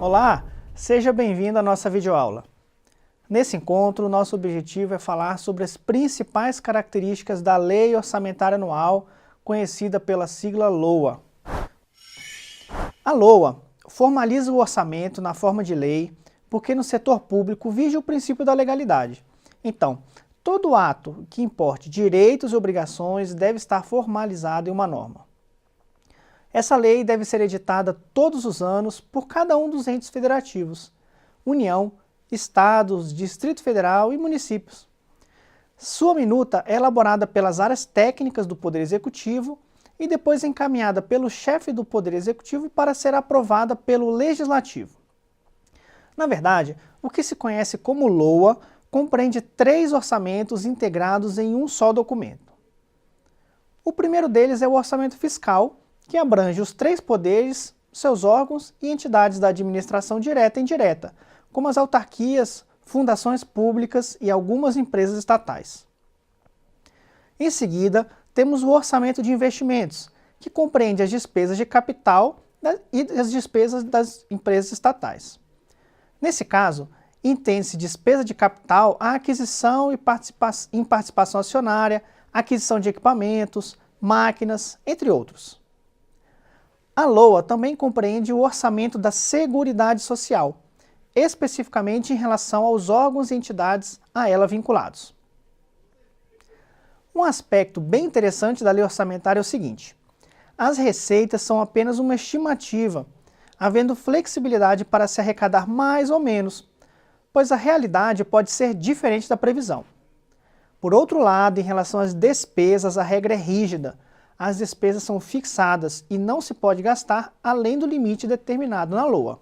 Olá, seja bem-vindo à nossa videoaula. Nesse encontro, o nosso objetivo é falar sobre as principais características da Lei Orçamentária Anual, conhecida pela sigla LOA. A LOA formaliza o orçamento na forma de lei, porque no setor público vige o princípio da legalidade. Então, todo ato que importe direitos e obrigações deve estar formalizado em uma norma. Essa lei deve ser editada todos os anos por cada um dos entes federativos, União, Estados, Distrito Federal e municípios. Sua minuta é elaborada pelas áreas técnicas do Poder Executivo e depois encaminhada pelo chefe do Poder Executivo para ser aprovada pelo Legislativo. Na verdade, o que se conhece como LOA compreende 3 orçamentos integrados em um só documento. O primeiro deles é o orçamento fiscal, que abrange os 3 poderes, seus órgãos e entidades da administração direta e indireta, como as autarquias, fundações públicas e algumas empresas estatais. Em seguida, temos o orçamento de investimentos, que compreende as despesas de capital e as despesas das empresas estatais. Nesse caso, entende-se despesa de capital a aquisição em participação acionária, aquisição de equipamentos, máquinas, entre outros. A LOA também compreende o orçamento da Seguridade Social, especificamente em relação aos órgãos e entidades a ela vinculados. Um aspecto bem interessante da lei orçamentária é o seguinte: as receitas são apenas uma estimativa, havendo flexibilidade para se arrecadar mais ou menos, pois a realidade pode ser diferente da previsão. Por outro lado, em relação às despesas, a regra é rígida. As despesas são fixadas e não se pode gastar além do limite determinado na LOA.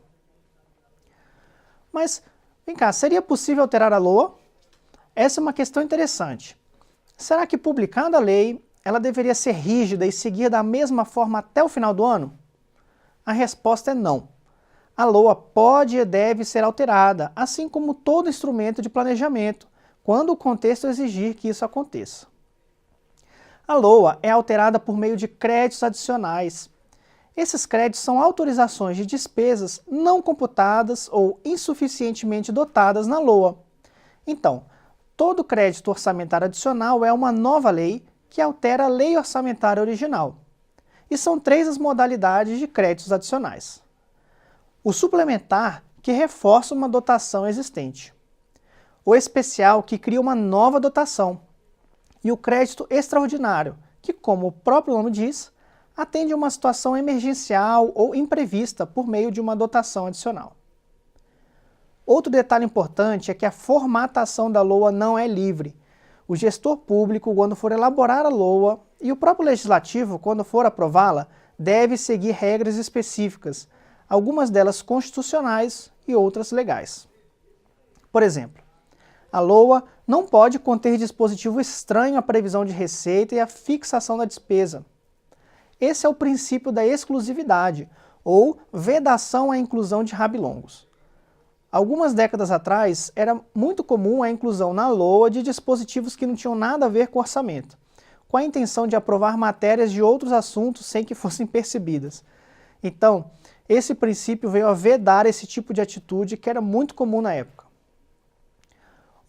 Mas, vem cá, seria possível alterar a LOA? Essa é uma questão interessante. Será que, publicada a lei, ela deveria ser rígida e seguir da mesma forma até o final do ano? A resposta é não. A LOA pode e deve ser alterada, assim como todo instrumento de planejamento, quando o contexto exigir que isso aconteça. A LOA é alterada por meio de créditos adicionais. Esses créditos são autorizações de despesas não computadas ou insuficientemente dotadas na LOA. Então, todo crédito orçamentário adicional é uma nova lei que altera a lei orçamentária original. E são 3 as modalidades de créditos adicionais. O suplementar, que reforça uma dotação existente. O especial, que cria uma nova dotação. E o crédito extraordinário, que, como o próprio nome diz, atende a uma situação emergencial ou imprevista por meio de uma dotação adicional. Outro detalhe importante é que a formatação da LOA não é livre. O gestor público, quando for elaborar a LOA, e o próprio legislativo, quando for aprová-la, deve seguir regras específicas, algumas delas constitucionais e outras legais. Por exemplo, a LOA não pode conter dispositivo estranho à previsão de receita e à fixação da despesa. Esse é o princípio da exclusividade, ou vedação à inclusão de rabilongos. Algumas décadas atrás, era muito comum a inclusão na LOA de dispositivos que não tinham nada a ver com orçamento, com a intenção de aprovar matérias de outros assuntos sem que fossem percebidas. Então, esse princípio veio a vedar esse tipo de atitude que era muito comum na época.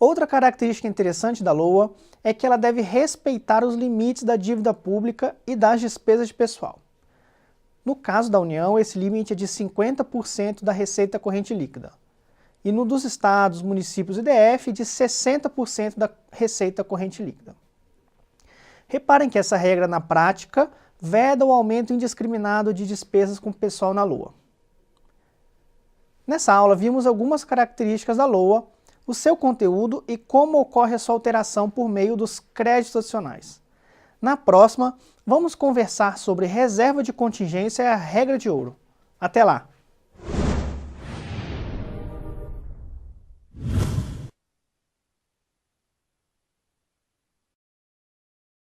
Outra característica interessante da LOA é que ela deve respeitar os limites da dívida pública e das despesas de pessoal. No caso da União, esse limite é de 50% da receita corrente líquida. E no dos estados, municípios e DF, de 60% da receita corrente líquida. Reparem que essa regra, na prática, veda o aumento indiscriminado de despesas com o pessoal na LOA. Nessa aula, vimos algumas características da LOA, o seu conteúdo e como ocorre a sua alteração por meio dos créditos adicionais. Na próxima, vamos conversar sobre reserva de contingência e a regra de ouro. Até lá!